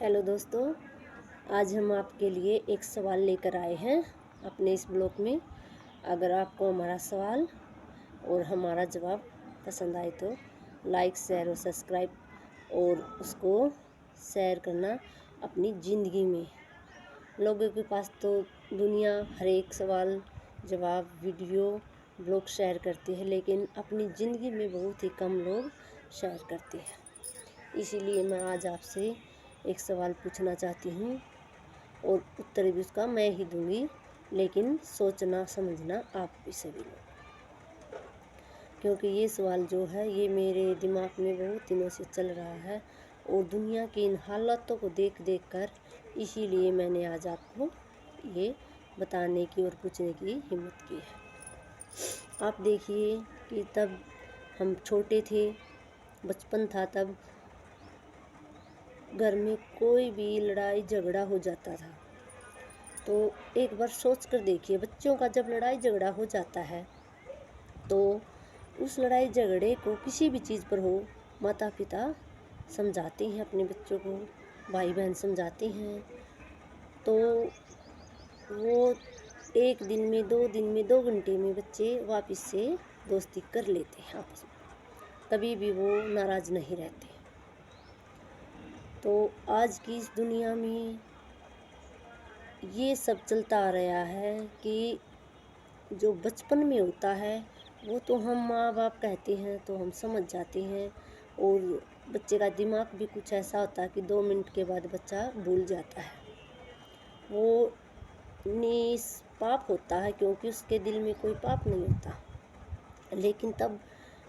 Hello दोस्तों, आज हम आपके लिए एक सवाल लेकर आए हैं अपने इस ब्लॉग में। अगर आपको हमारा सवाल और हमारा जवाब पसंद आए तो लाइक, शेयर और सब्सक्राइब और उसको शेयर करना अपनी ज़िंदगी में। लोगों के पास तो दुनिया हर एक सवाल जवाब वीडियो ब्लॉग शेयर करती है, लेकिन अपनी ज़िंदगी में बहुत ही कम लोग शेयर करते हैं। इसीलिए मैं आज आपसे एक सवाल पूछना चाहती हूँ और उत्तर भी उसका मैं ही दूंगी, लेकिन सोचना समझना आप भी सभी लोग, क्योंकि ये सवाल जो है ये मेरे दिमाग में बहुत दिनों से चल रहा है और दुनिया की इन हालातों को देख देख कर इसीलिए मैंने आज आपको ये बताने की और पूछने की हिम्मत की है। आप देखिए कि तब हम छोटे थे, बचपन था, तब घर में कोई भी लड़ाई झगड़ा हो जाता था तो एक बार सोच कर देखिए, बच्चों का जब लड़ाई झगड़ा हो जाता है तो उस लड़ाई झगड़े को किसी भी चीज़ पर हो, माता पिता समझाते हैं अपने बच्चों को, भाई बहन समझाते हैं, तो वो एक दिन में, 2 दिन में, 2 घंटे में बच्चे वापस से दोस्ती कर लेते हैं आपस में, कभी भी वो नाराज़ नहीं रहते। तो आज की इस दुनिया में ये सब चलता आ रहा है कि जो बचपन में होता है वो तो हम माँ बाप कहते हैं तो हम समझ जाते हैं, और बच्चे का दिमाग भी कुछ ऐसा होता है कि 2 मिनट के बाद बच्चा भूल जाता है। वो निष्पाप होता है क्योंकि उसके दिल में कोई पाप नहीं होता, लेकिन तब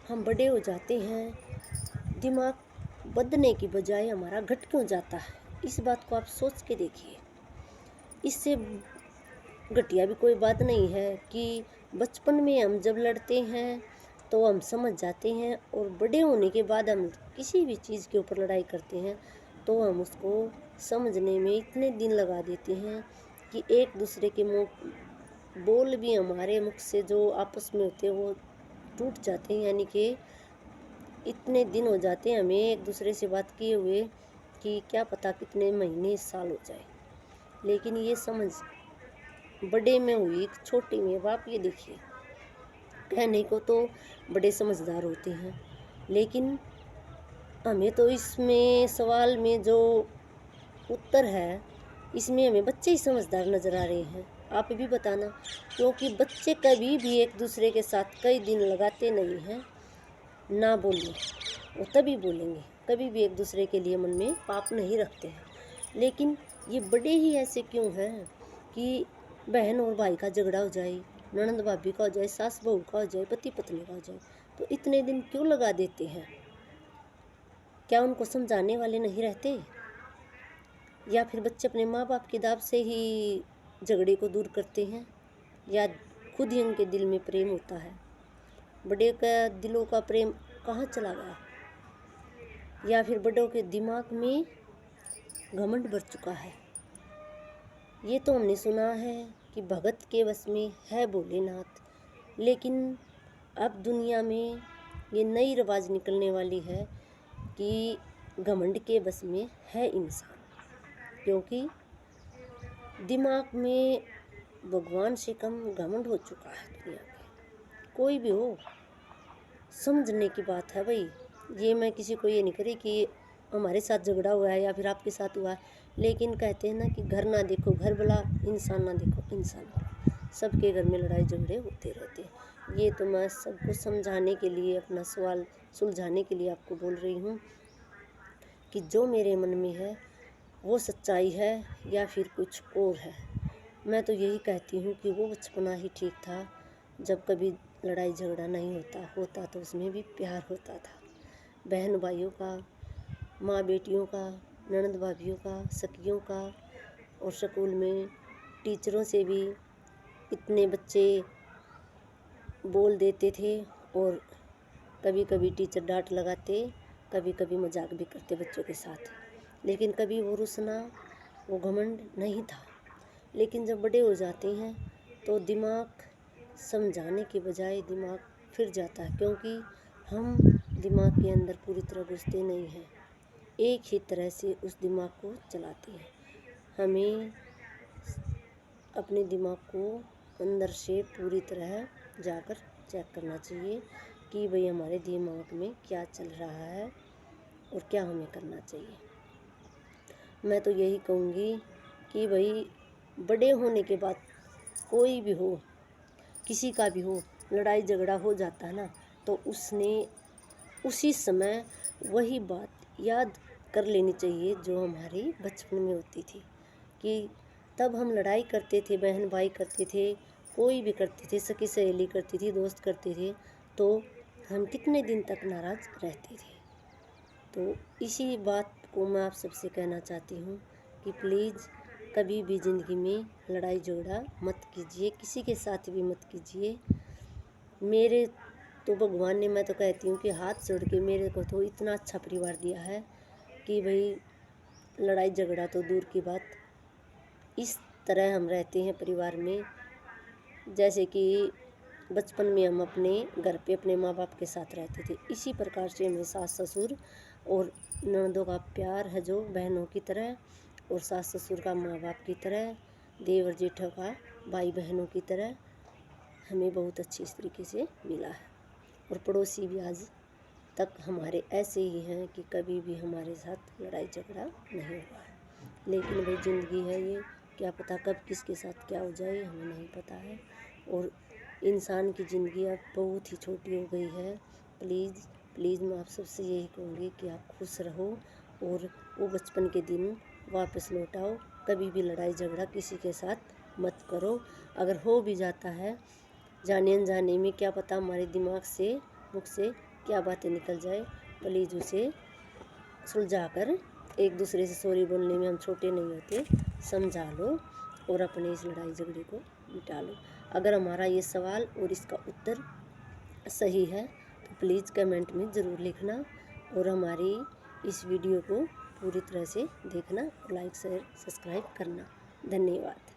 हम बड़े हो जाते हैं, दिमाग बदलने की बजाय हमारा घट क्यों जाता है। इस बात को आप सोच के देखिए। इससे घटिया भी कोई बात नहीं है कि बचपन में हम जब लड़ते हैं तो हम समझ जाते हैं, और बड़े होने के बाद हम किसी भी चीज़ के ऊपर लड़ाई करते हैं तो हम उसको समझने में इतने दिन लगा देते हैं कि एक दूसरे के मुँह बोल भी हमारे मुख से जो आपस में होते हैं वो टूट जाते हैं, यानी कि इतने दिन हो जाते हैं हमें एक दूसरे से बात किए हुए कि क्या पता कितने महीने साल हो जाए। लेकिन ये समझ बड़े में हुई छोटे में। अब आप ये देखिए, कहने को तो बड़े समझदार होते हैं, लेकिन हमें तो इसमें सवाल में जो उत्तर है इसमें हमें बच्चे ही समझदार नज़र आ रहे हैं। आप भी बताना, क्योंकि बच्चे कभी भी एक दूसरे के साथ कई दिन लगाते नहीं हैं, ना बोलें वो तभी बोलेंगे, कभी भी एक दूसरे के लिए मन में पाप नहीं रखते हैं। लेकिन ये बड़े ही ऐसे क्यों हैं कि बहन और भाई का झगड़ा हो जाए, ननंद भाभी का हो जाए, सास बहू का हो जाए, पति पत्नी का हो जाए, तो इतने दिन क्यों लगा देते हैं? क्या उनको समझाने वाले नहीं रहते? या फिर बच्चे अपने माँ बाप की दाब से ही झगड़े को दूर करते हैं, या खुद ही उनके दिल में प्रेम होता है? बड़े का दिलों का प्रेम कहाँ चला गया? या फिर बड़ों के दिमाग में घमंड भर चुका है? ये तो हमने सुना है कि भगत के बस में है भोलेनाथ, लेकिन अब दुनिया में ये नई रिवाज निकलने वाली है कि घमंड के बस में है इंसान, क्योंकि दिमाग में भगवान से कम घमंड हो चुका है दुनिया में। कोई भी हो, समझने की बात है भाई। ये मैं किसी को ये नहीं करी कि हमारे साथ झगड़ा हुआ है या फिर आपके साथ हुआ है, लेकिन कहते हैं ना कि घर ना देखो घर भला, इंसान ना देखो इंसान भला। सबके घर में लड़ाई झगड़े होते रहते हैं। ये तो मैं सबको समझाने के लिए, अपना सवाल सुलझाने के लिए आपको बोल रही हूँ कि जो मेरे मन में है वो सच्चाई है या फिर कुछ और है। मैं तो यही कहती हूँ कि वो बचपना ही ठीक था, जब कभी लड़ाई झगड़ा नहीं होता तो उसमें भी प्यार होता था, बहन भाइयों का, माँ बेटियों का, ननद भाभियों का, सखियों का, और स्कूल में टीचरों से भी इतने बच्चे बोल देते थे, और कभी कभी टीचर डांट लगाते, कभी कभी मजाक भी करते बच्चों के साथ, लेकिन कभी वो रुसना, वो घमंड नहीं था। लेकिन जब बड़े हो जाते हैं तो दिमाग समझाने के बजाय दिमाग फिर जाता है, क्योंकि हम दिमाग के अंदर पूरी तरह घुसते नहीं हैं। एक ही तरह से उस दिमाग को चलाती है। हमें अपने दिमाग को अंदर से पूरी तरह जाकर चेक करना चाहिए कि भाई हमारे दिमाग में क्या चल रहा है और क्या हमें करना चाहिए। मैं तो यही कहूँगी कि भाई बड़े होने के बाद कोई भी हो, किसी का भी हो, लड़ाई झगड़ा हो जाता है ना, तो उसने उसी समय वही बात याद कर लेनी चाहिए जो हमारी बचपन में होती थी, कि तब हम लड़ाई करते थे, बहन भाई करते थे, कोई भी करते थे, सखी सहेली करती थी, दोस्त करते थे, तो हम कितने दिन तक नाराज़ रहते थे। तो इसी बात को मैं आप सबसे कहना चाहती हूँ कि प्लीज़ कभी भी ज़िंदगी में लड़ाई झगड़ा मत कीजिए, किसी के साथ भी मत कीजिए। मेरे तो भगवान ने, मैं तो कहती हूँ कि हाथ जोड़ के मेरे को तो इतना अच्छा परिवार दिया है कि भाई लड़ाई झगड़ा तो दूर की बात, इस तरह हम रहते हैं परिवार में जैसे कि बचपन में हम अपने घर पे अपने माँ बाप के साथ रहते थे। इसी प्रकार से हमें सास ससुर और ननदों का प्यार है जो बहनों की तरह, और सास ससुर का माँ बाप की तरह, देवर जेठों का भाई बहनों की तरह हमें बहुत अच्छी इस तरीके से मिला है। और पड़ोसी भी आज तक हमारे ऐसे ही हैं कि कभी भी हमारे साथ लड़ाई झगड़ा नहीं हुआ है। लेकिन भाई ज़िंदगी है ये, क्या पता कब किसके साथ क्या हो जाए, हमें नहीं पता है। और इंसान की ज़िंदगी अब बहुत ही छोटी हो गई है। प्लीज़ प्लीज़ मैं आप सबसे यही कहूँगी कि आप खुश रहो और वो बचपन के दिन वापस लौटाओ। कभी भी लड़ाई झगड़ा किसी के साथ मत करो। अगर हो भी जाता है जाने अनजाने में, क्या पता हमारे दिमाग से, मुख से क्या बातें निकल जाए, प्लीज़ उसे सुलझा कर, एक दूसरे से सॉरी बोलने में हम छोटे नहीं होते, समझा लो और अपने इस लड़ाई झगड़े को मिटा लो। अगर हमारा ये सवाल और इसका उत्तर सही है तो प्लीज़ कमेंट में ज़रूर लिखना, और हमारी इस वीडियो को पूरी तरह से देखना, लाइक शेयर सब्सक्राइब करना। धन्यवाद।